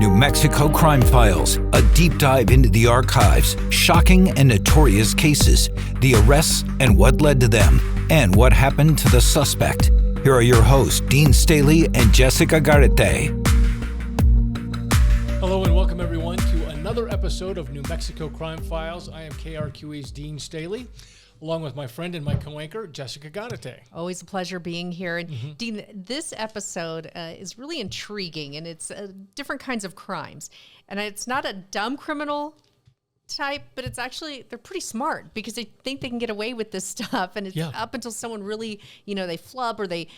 New Mexico Crime Files, a deep dive into the archives, shocking and notorious cases, the arrests and what led to them, and what happened to the suspect. Here are your hosts, Dean Staley and Jessica Garate. Hello and welcome everyone to another episode of New Mexico Crime Files. I am KRQE's Dean Staley, along with my friend and my co-anchor, Jessica Garate. Always a pleasure being here. And Dean, this episode is really intriguing, and it's different kinds of crimes. And it's not a dumb criminal type, but it's actually, they're pretty smart because they think they can get away with this stuff. And it's up until someone really, they flub or they,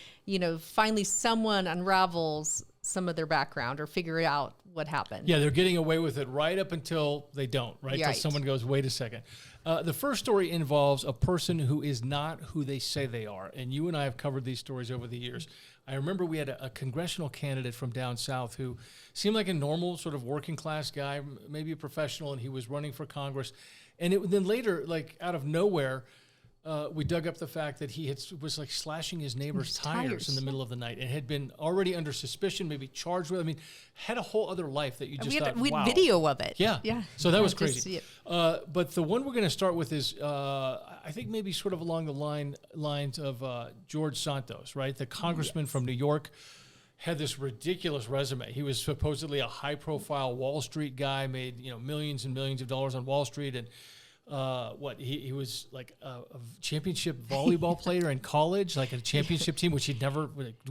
finally someone unravels some of their background or figure out what happened. Yeah, they're getting away with it right up until they don't, right? Until someone goes, wait a second. The first story involves a person who is not who they say they are. And you and I have covered these stories over the years. I remember we had a congressional candidate from down south who seemed like a normal sort of working class guy, maybe a professional, and he was running for Congress. And then later, like out of nowhere, we dug up the fact that he was like slashing his neighbor's tires in the middle of the night and had been already under suspicion, maybe charged with. I mean, had a whole other life that you just thought, we wow. had video of it. Yeah. So that was crazy. See it. But the one we're going to start with is, I think maybe sort of along the lines of George Santos, right? The congressman from New York had this ridiculous resume. He was supposedly a high-profile Wall Street guy, made millions and millions of dollars on Wall Street, and he was like a championship volleyball player in college, like a championship team, which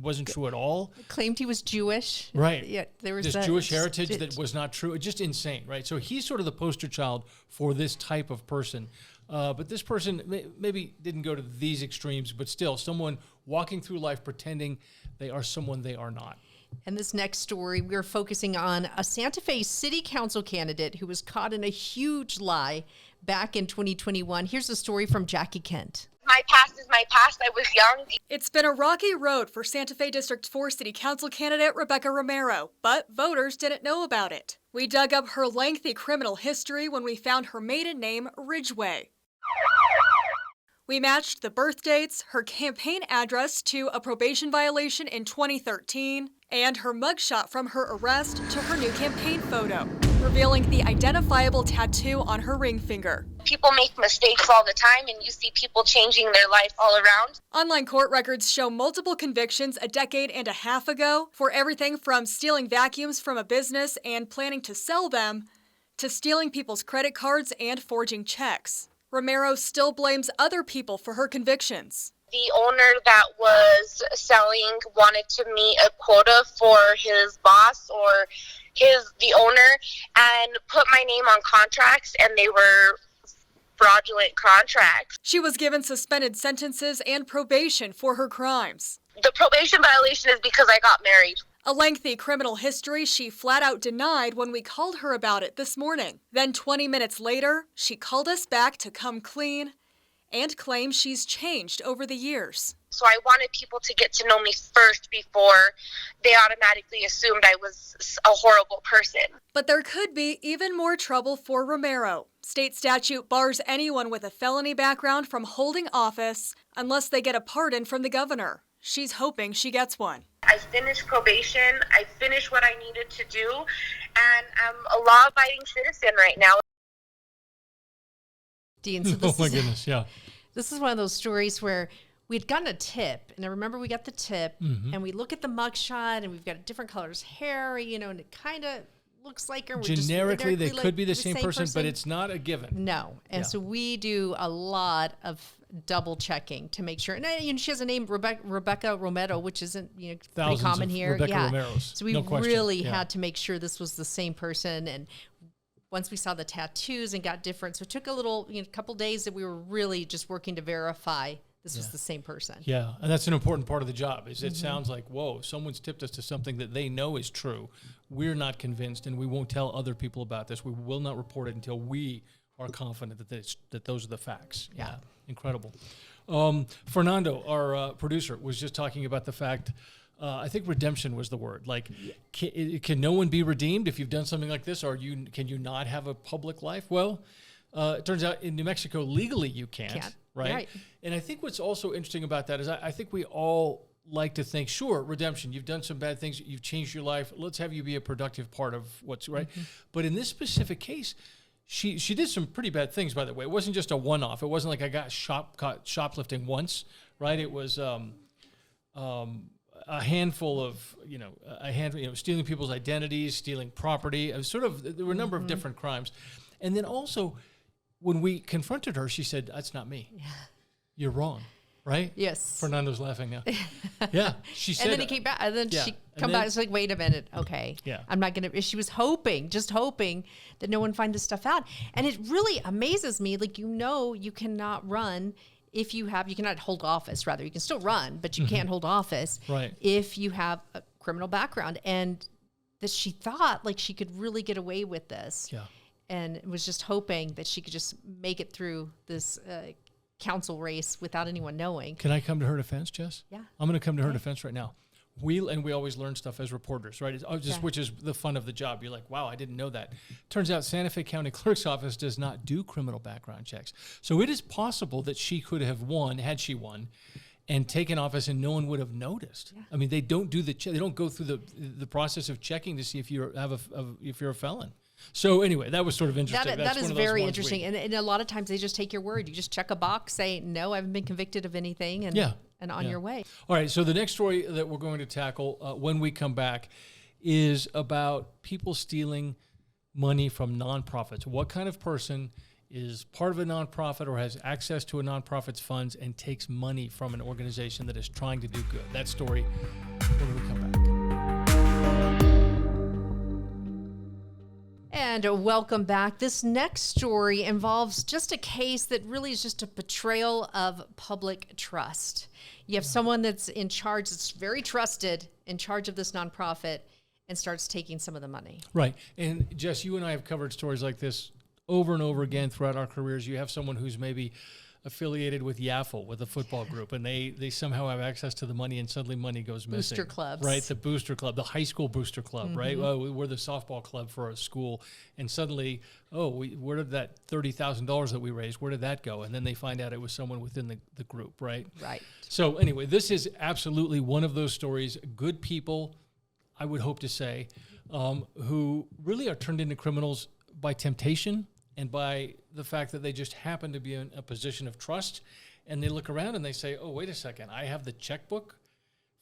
wasn't true at all. Claimed he was Jewish. Right. Yeah, there was this Jewish heritage that was not true. Just insane, right? So he's sort of the poster child for this type of person. But this person maybe didn't go to these extremes, but still someone walking through life pretending they are someone they are not. And this next story, we're focusing on a Sante Fe City Council candidate who was caught in a huge lie back in 2021. Here's a story from Jackie Kent. My past is my past. I was young. It's been a rocky road for Sante Fe District 4 City Council candidate Rebecca Romero, but voters didn't know about it. We dug up her lengthy criminal history when we found her maiden name, Ridgway. We matched the birth dates, her campaign address to a probation violation in 2013, and her mugshot from her arrest to her new campaign photo, revealing the identifiable tattoo on her ring finger. People make mistakes all the time, and you see people changing their life all around. Online court records show multiple convictions a decade and a half ago for everything from stealing vacuums from a business and planning to sell them, to stealing people's credit cards and forging checks. Romero still blames other people for her convictions. The owner that was selling wanted to meet a quota for his boss or the owner and put my name on contracts, and they were fraudulent contracts. She was given suspended sentences and probation for her crimes. The probation violation is because I got married. A lengthy criminal history she flat out denied when we called her about it this morning. Then 20 minutes later, she called us back to come clean and claims she's changed over the years. So I wanted people to get to know me first before they automatically assumed I was a horrible person. But there could be even more trouble for Romero. State statute bars anyone with a felony background from holding office unless they get a pardon from the governor. She's hoping she gets one. I finished probation. I finished what I needed to do, and I'm a law-abiding citizen right now. Dean, so this goodness, yeah. This is one of those stories where we'd gotten a tip, and I remember we got the tip, and we look at the mugshot, and we've got different colors hair, and it kind of looks like her. Generically, they could be the same person, but it's not a given. No, and so we do a lot of double checking to make sure. And she has a name, Rebecca Romero, which isn't pretty common here. Rebecca Romeros. So we really had to make sure this was the same person. And once we saw the tattoos and got different, so it took a couple days that we were really just working to verify this was the same person. Yeah, and that's an important part of the job. Is it sounds like, whoa, someone's tipped us to something that they know is true. We're not convinced, and we won't tell other people about this. We will not report it until we are confident that those are the facts. Yeah. Incredible. Fernando, our producer, was just talking about the fact, I think redemption was the word. Like, can no one be redeemed if you've done something like this? Or can you not have a public life? Well, it turns out in New Mexico, legally you can't. Right? And I think what's also interesting about that is I think we all like to think, sure, redemption, you've done some bad things, you've changed your life, let's have you be a productive part of what's right. But in this specific case, she did some pretty bad things, by the way. It wasn't just a one-off. It wasn't like I got caught shoplifting once, right? It was a handful of, stealing people's identities, stealing property. It was there were a number of different crimes. And then also, when we confronted her, she said, "That's not me. Yeah. You're wrong." Right? Yes. Fernando's laughing now. Yeah. She said. And then he came back. And then she come back. It's like, wait a minute. Okay. Yeah. I'm not going to. She was just hoping that no one find this stuff out. And it really amazes me. Like, you cannot run if you cannot hold office, rather. You can still run, but you can't hold office. Right. If you have a criminal background. And that she thought like she could really get away with this. Yeah. And was just hoping that she could just make it through this council race without anyone knowing. Can I come to her defense, Jess? Yeah. I'm going to come to her defense right now. We always learn stuff as reporters, right? Which is the fun of the job. You're like, wow, I didn't know that. Turns out Santa Fe County Clerk's Office does not do criminal background checks. So it is possible that she could have won, had she won, and taken office and no one would have noticed. Yeah. I mean, they don't do they don't go through the process of checking to see if you're a felon. So anyway, that was sort of interesting. That is very interesting. And a lot of times they just take your word. You just check a box, say, no, I haven't been convicted of anything, and on your way. All right, so the next story that we're going to tackle when we come back is about people stealing money from nonprofits. What kind of person is part of a nonprofit or has access to a nonprofit's funds and takes money from an organization that is trying to do good? That story when we come back. And welcome back. This next story involves just a case that really is just a betrayal of public trust. You have someone that's in charge, that's very trusted, in charge of this nonprofit, and starts taking some of the money. Right. And Jess, you and I have covered stories like this over and over again throughout our careers. You have someone who's maybe affiliated with Yaffle, with a football group, and they somehow have access to the money, and suddenly money goes missing. Booster clubs. Right, the booster club, the high school booster club, right? Well, we're the softball club for a school, and suddenly, where did that $30,000 that we raised, where did that go? And then they find out it was someone within the group, right? Right. So anyway, this is absolutely one of those stories. Good people, I would hope to say, who really are turned into criminals by temptation, and by the fact that they just happen to be in a position of trust, and they look around and they say, "Oh, wait a second! I have the checkbook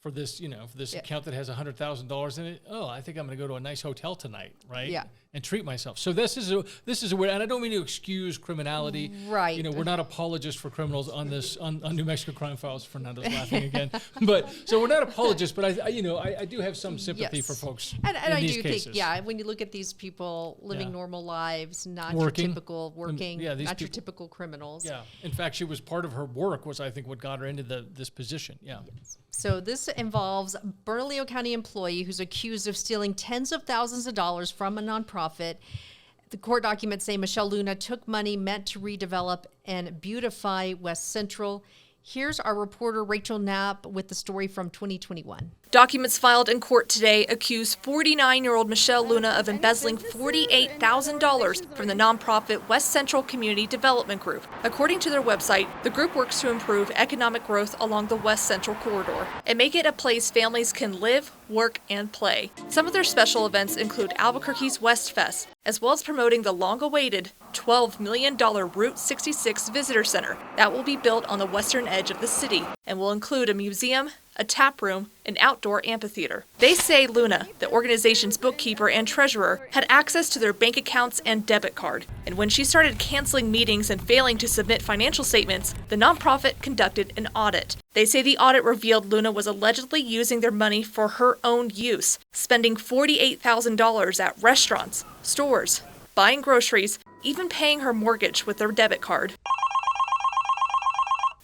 for this, for this account that has $100,000 in it. Oh, I think I'm going to go to a nice hotel tonight, right? Yeah, and treat myself." So this is a weird, and I don't mean to excuse criminality, right? We're not apologists for criminals on this on New Mexico Crime Files. Fernando's laughing again, but so we're not apologists, but I do have some sympathy for folks and in I these do cases. think, when you look at these people living normal lives, not working, your typical working, not your typical criminals. Yeah, in fact, she was part of her work was I think what got her into this position. Yeah. Yes. So this involves a Bernalillo County employee who's accused of stealing tens of thousands of dollars from a nonprofit. The court documents say Michelle Luna took money meant to redevelop and beautify West Central. Here's our reporter Rachel Knapp with the story from 2021. Documents filed in court today accuse 49-year-old Michelle Luna of embezzling $48,000 from the nonprofit West Central Community Development Group. According to their website, the group works to improve economic growth along the West Central corridor and make it a place families can live, work, and play. Some of their special events include Albuquerque's West Fest, as well as promoting the long-awaited $12 million Route 66 Visitor Center that will be built on the western edge of the city and will include a museum, a tap room, and outdoor amphitheater. They say Luna, the organization's bookkeeper and treasurer, had access to their bank accounts and debit card. And when she started canceling meetings and failing to submit financial statements, the nonprofit conducted an audit. They say the audit revealed Luna was allegedly using their money for her own use, spending $48,000 at restaurants, stores, buying groceries, even paying her mortgage with their debit card.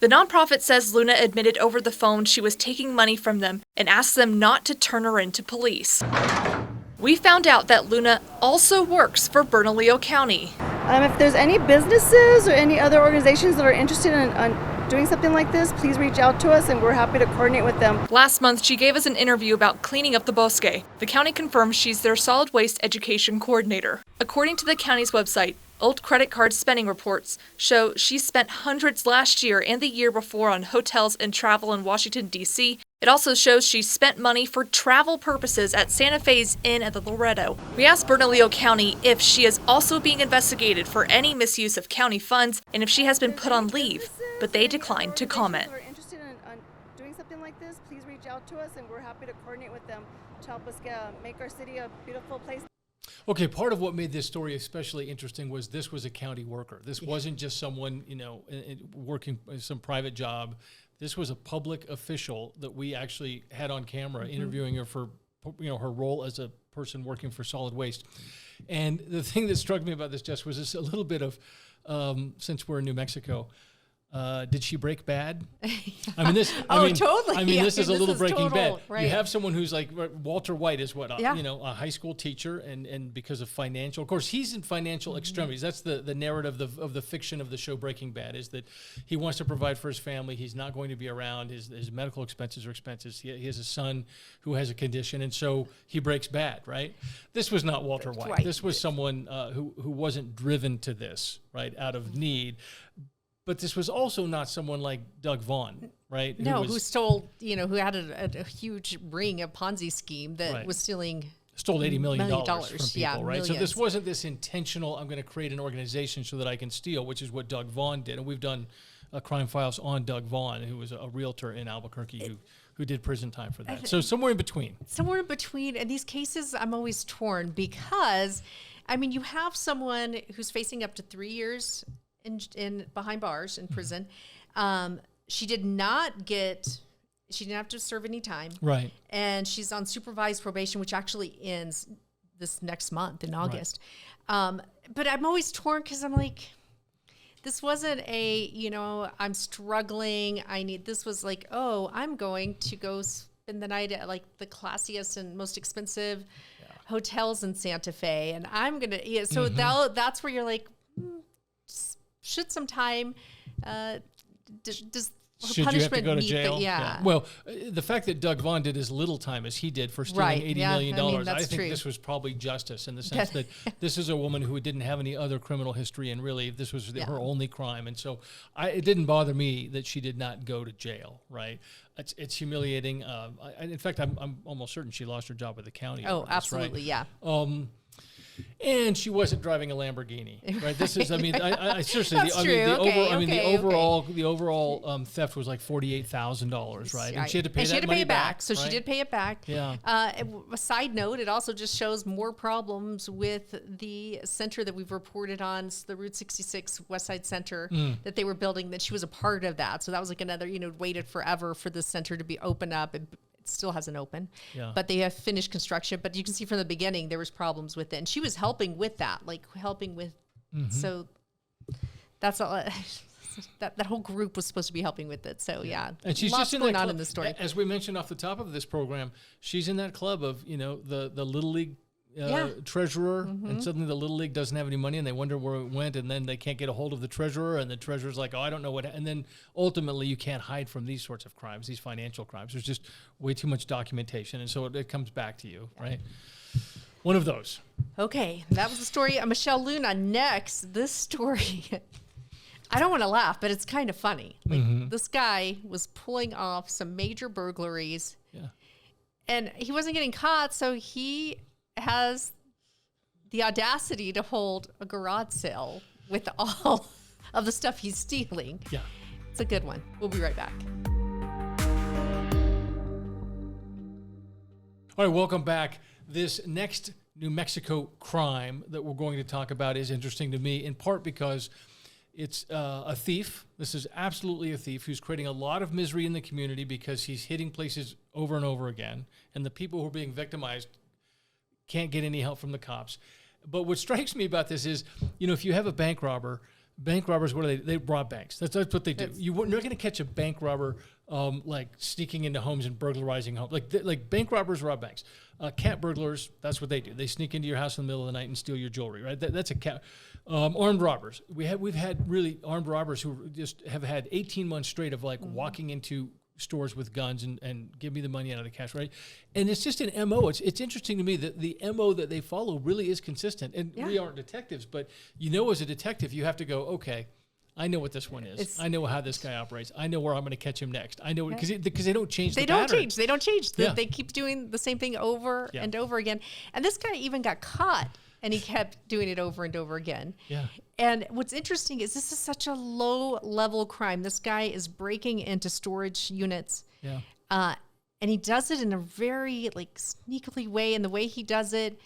The nonprofit says Luna admitted over the phone she was taking money from them and asked them not to turn her into police. We found out that Luna also works for Bernalillo County. If there's any businesses or any other organizations that are interested in doing something like this, please reach out to us and we're happy to coordinate with them. Last month, she gave us an interview about cleaning up the bosque. The county confirms she's their solid waste education coordinator. According to the county's website, old credit card spending reports show she spent hundreds last year and the year before on hotels and travel in Washington, D.C., It also shows she spent money for travel purposes at Santa Fe's Inn at the Loretto. We asked Bernalillo County if she is also being investigated for any misuse of county funds and if she has been put on leave, but they declined to comment. If you're interested in doing something like this, please reach out to us, and we're happy to coordinate with them to help us make our city a beautiful place. Okay, part of what made this story especially interesting was this was a county worker. This wasn't just someone, working some private job. This was a public official that we actually had on camera interviewing her for, her role as a person working for solid waste. And the thing that struck me about this, Jess, was just a little bit of, since we're in New Mexico, did she break bad? I mean, this. Totally. I mean, this is a little Breaking Bad. Right. You have someone who's like Walter White is what a high school teacher, and because of financial, of course, he's in financial extremities. That's the narrative of the fiction of the show Breaking Bad, is that he wants to provide for his family. He's not going to be around. His medical expenses are expenses. He has a son who has a condition, and so he breaks bad. Right. This was not Walter White. Right. This was someone who wasn't driven to this out of need. But this was also not someone like Doug Vaughn, right? No, who stole, who had a huge ring, a Ponzi scheme that was stole $80 million from people, right? Millions. So this wasn't this intentional, I'm going to create an organization so that I can steal, which is what Doug Vaughn did. And we've done crime files on Doug Vaughn, who was a realtor in Albuquerque who did prison time for that. So somewhere in between. Somewhere in between. And these cases, I'm always torn because, you have someone who's facing up to 3 years in behind bars in prison. She didn't have to serve any time. Right. And she's on supervised probation, which actually ends this next month in August. Right. But I'm always torn because I'm like, this wasn't I'm struggling. This was like, I'm going to go spend the night at like the classiest and most expensive hotels in Santa Fe. And I'm going to, so that's where you're like, should some time, does should you have to go to jail? Well, the fact that Doug Vaughn did as little time as he did for stealing $80 million, I think this was probably justice in the sense that this is a woman who didn't have any other criminal history, and really this was her only crime. And so it didn't bother me that she did not go to jail, right? It's humiliating. In fact, I'm almost certain she lost her job with the county. Oh, absolutely, yeah. And she wasn't driving a Lamborghini, right? This is, I seriously, the overall theft was like $48,000, right? And she had to pay it back. So she did pay it back. Yeah. A side note, it also just shows more problems with the center that we've reported on, the Route 66 West Side Center that they were building. That she was a part of that. So that was like another, waited forever for the center to be open up. Still hasn't opened, but they have finished construction. But you can see from the beginning there was problems with it, and she was helping with that, so that's all. That whole group was supposed to be helping with it. So and she's just going on in the story. As we mentioned off the top of this program, she's in that club of the Little League treasurer, and suddenly the Little League doesn't have any money, and they wonder where it went, and then they can't get a hold of the treasurer, and the treasurer's like, I don't know what, and then ultimately you can't hide from these sorts of crimes, these financial crimes. There's just way too much documentation, and so it comes back to you, right? One of those. Okay, that was the story. Michelle Luna. Next, this story, I don't want to laugh, but it's kind of funny. This guy was pulling off some major burglaries, and he wasn't getting caught, so he has the audacity to hold a garage sale with all of the stuff he's stealing. Yeah. It's a good one. We'll be right back. All right, welcome back. This next New Mexico crime that we're going to talk about is interesting to me, in part because it's a thief. This is absolutely a thief who's creating a lot of misery in the community because he's hitting places over and over again, and the people who are being victimized can't get any help from the cops. But what strikes me about this is, if you have a bank robbers, what do they rob banks. That's what they do. You're not going to catch a bank robber like sneaking into homes and burglarizing homes. Like bank robbers rob banks. Cat burglars, that's what they do. They sneak into your house in the middle of the night and steal your jewelry, right? That's a cat. Armed robbers. We've had really armed robbers who just have had 18 months straight of walking into stores with guns and give me the money out of the cash, right? And it's just an MO. It's interesting to me that the MO that they follow really is consistent. And we aren't detectives, but as a detective, you have to go, okay, I know what this one is. I know how this guy operates. I know where I'm going to catch him next. I know because they don't change. They don't change. They don't change. Yeah. They keep doing the same thing over and over again. And this guy even got caught, and he kept doing it over and over again. Yeah. And what's interesting is this is such a low-level crime. This guy is breaking into storage units. Yeah. And he does it in a very sneakily way. And the way he does it,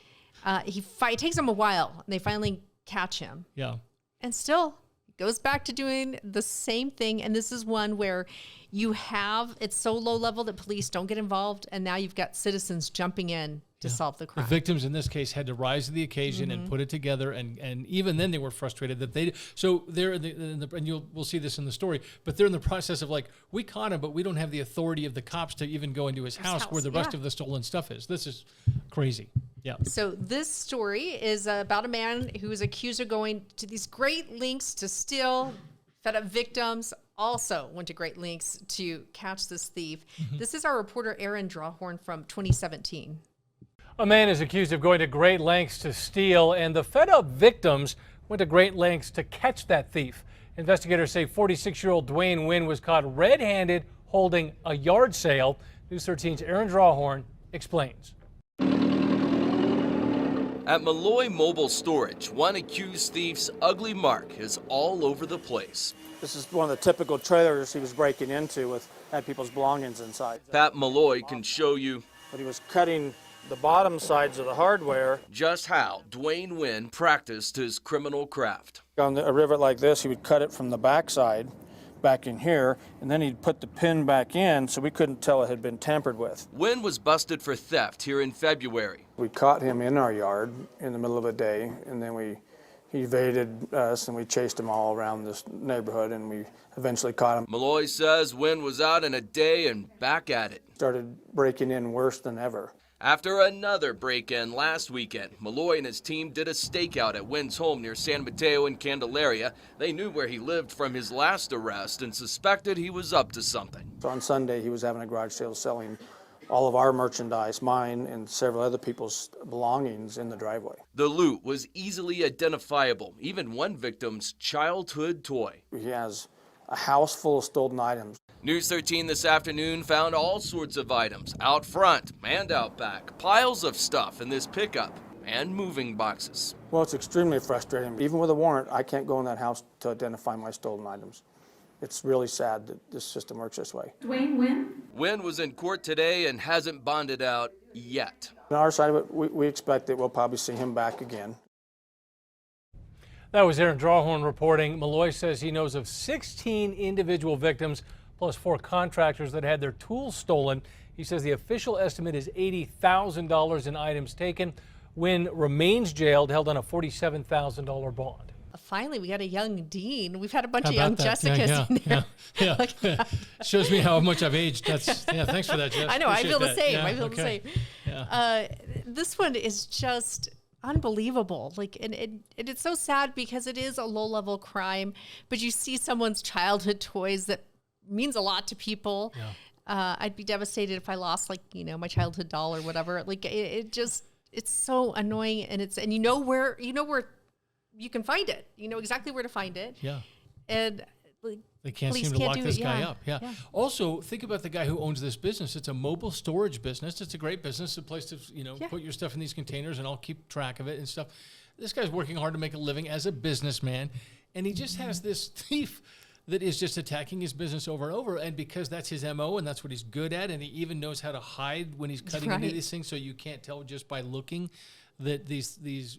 it takes him a while, and they finally catch him. Yeah. And still goes back to doing the same thing. And this is one where it's so low level that police don't get involved. And now you've got citizens jumping in to solve the crime. The victims in this case had to rise to the occasion and put it together. And even then they were frustrated that we'll see this in the story, but they're in the process of we caught him, but we don't have the authority of the cops to even go into his house where the rest of the stolen stuff is. This is crazy. Yeah. So this story is about a man who is accused of going to these great lengths to steal. Fed up victims also went to great lengths to catch this thief. This is our reporter Aaron Drawhorn from 2017. A man is accused of going to great lengths to steal, and the fed up victims went to great lengths to catch that thief. Investigators say 46-year-old Dwayne Nguyen was caught red-handed holding a yard sale. News 13's Aaron Drawhorn explains. At Malloy Mobile Storage, one accused thief's ugly mark is all over the place. This is one of the typical trailers he was breaking into had people's belongings inside. Pat Malloy can show you. But he was cutting the bottom sides of the hardware. Just how Dwayne Nguyen practiced his criminal craft. On a rivet like this, he would cut it from the backside back in here, and then he'd put the pin back in so we couldn't tell it had been tampered with. Nguyen was busted for theft here in February. We caught him in our yard in the middle of the day, and then he evaded us, and we chased him all around this neighborhood, and we eventually caught him. Malloy says Nguyen was out in a day and back at it. Started breaking in worse than ever. After another break-in last weekend, Malloy and his team did a stakeout at Nguyen's home near San Mateo and Candelaria. They knew where he lived from his last arrest and suspected he was up to something. So on Sunday, he was having a garage sale selling all of our merchandise, mine and several other people's belongings in the driveway. The loot was easily identifiable, even one victim's childhood toy. He has a house full of stolen items. News 13 this afternoon found all sorts of items out front and out back, piles of stuff in this pickup, and moving boxes. Well, it's extremely frustrating. Even with a warrant, I can't go in that house to identify my stolen items. It's really sad that this system works this way. Dwayne Nguyen? Nguyen was in court today and hasn't bonded out yet. On our side of it, we expect that we'll probably see him back again. That was Aaron Drawhorn reporting. Malloy says he knows of 16 individual victims, plus 4 contractors that had their tools stolen. He says the official estimate is $80,000 in items taken. Nguyen remains jailed, held on a $47,000 bond. Finally, we got a young Dean. We've had a bunch of young Jessicas. Yeah. Shows me how much I've aged. Thanks for that, Jess. I know. I feel the same. Yeah, I feel the same. Yeah. This one is just unbelievable. And it's so sad because it is a low-level crime, but you see someone's childhood toys that means a lot to people. Yeah. I'd be devastated if I lost my childhood doll or whatever. It's so annoying, and you know where you can find it. You know exactly where to find it. Yeah. And they can't seem to lock this guy up. Yeah. Also, think about the guy who owns this business. It's a mobile storage business. It's a great business, a place to put your stuff in these containers, and I'll keep track of it and stuff. This guy's working hard to make a living as a businessman, and he just has this thief that is just attacking his business over and over. And because that's his MO and that's what he's good at, and he even knows how to hide when he's cutting into these things, so you can't tell just by looking that these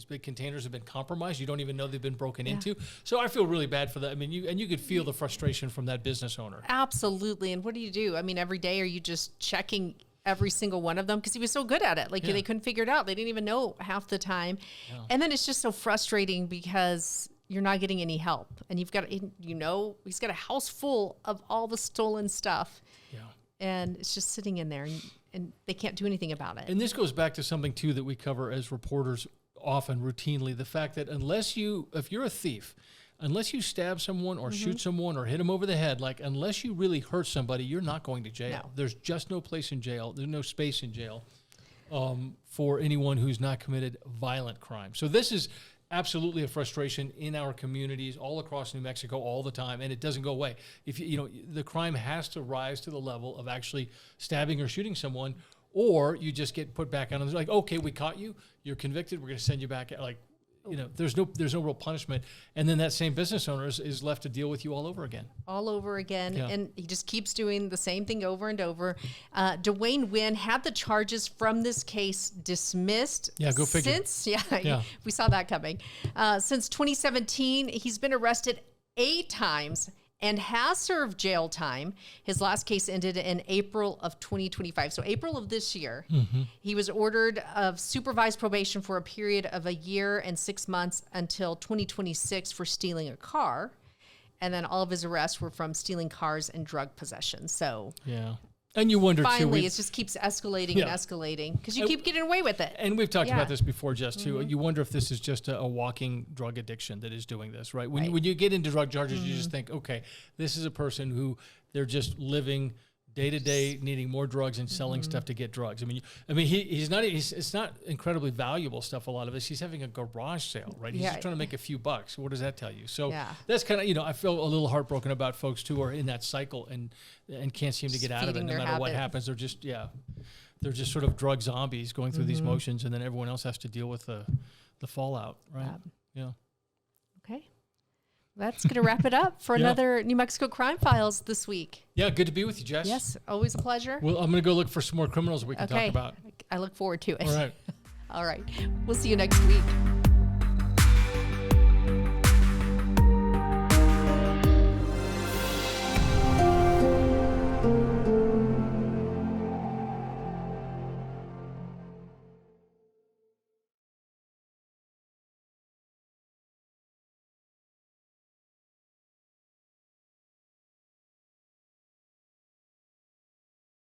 big containers have been compromised. You don't even know they've been broken into. So I feel really bad for that. I mean, you could feel the frustration from that business owner. Absolutely. And what do you do? I mean, every day, are you just checking every single one of them? Because he was so good at it. They couldn't figure it out. They didn't even know half the time. Yeah. And then it's just so frustrating because you're not getting any help. And he's got a house full of all the stolen stuff. Yeah. And it's just sitting in there, and they can't do anything about it. And this goes back to something, too, that we cover as reporters often, routinely, the fact that if you're a thief, unless you stab someone or shoot someone or hit them over the head, unless you really hurt somebody, you're not going to jail. No. There's just no place in jail. There's no space in jail for anyone who's not committed violent crime. So this is absolutely a frustration in our communities all across New Mexico all the time, and it doesn't go away. If the crime has to rise to the level of actually stabbing or shooting someone, or you just get put back on. And they're like, okay, we caught you, you're convicted, we're going to send you back. Like, there's no real punishment, and then that same business owner is left to deal with you all over again. All over again, yeah. And he just keeps doing the same thing over and over. Dwayne Wynn had the charges from this case dismissed. Yeah, go figure. We saw that coming. Since 2017, he's been arrested 8 times and has served jail time. His last case ended in April of 2025. So April of this year, he was ordered of supervised probation for a period of 1 year and 6 months until 2026 for stealing a car. And then all of his arrests were from stealing cars and drug possession. So yeah. And you wonder finally, it just keeps escalating and escalating because you keep getting away with it. And we've talked about this before, Jess, too. You wonder if this is just a walking drug addiction that is doing this, right? When you get into drug charges, you just think, okay, this is a person who they're just living day to day, needing more drugs and selling stuff to get drugs. I mean, it's not incredibly valuable stuff. A lot of this, he's having a garage sale, right? He's just trying to make a few bucks. What does that tell you? So that's kind of, I feel a little heartbroken about folks who are in that cycle and can't seem to get out of it. No matter what happens, they're just sort of drug zombies going through these motions, and then everyone else has to deal with the fallout, right? Yeah. Okay. That's going to wrap it up for another New Mexico Crime Files this week. Yeah, good to be with you, Jess. Yes, always a pleasure. Well, I'm going to go look for some more criminals we can talk about. I look forward to it. All right. All right. We'll see you next week.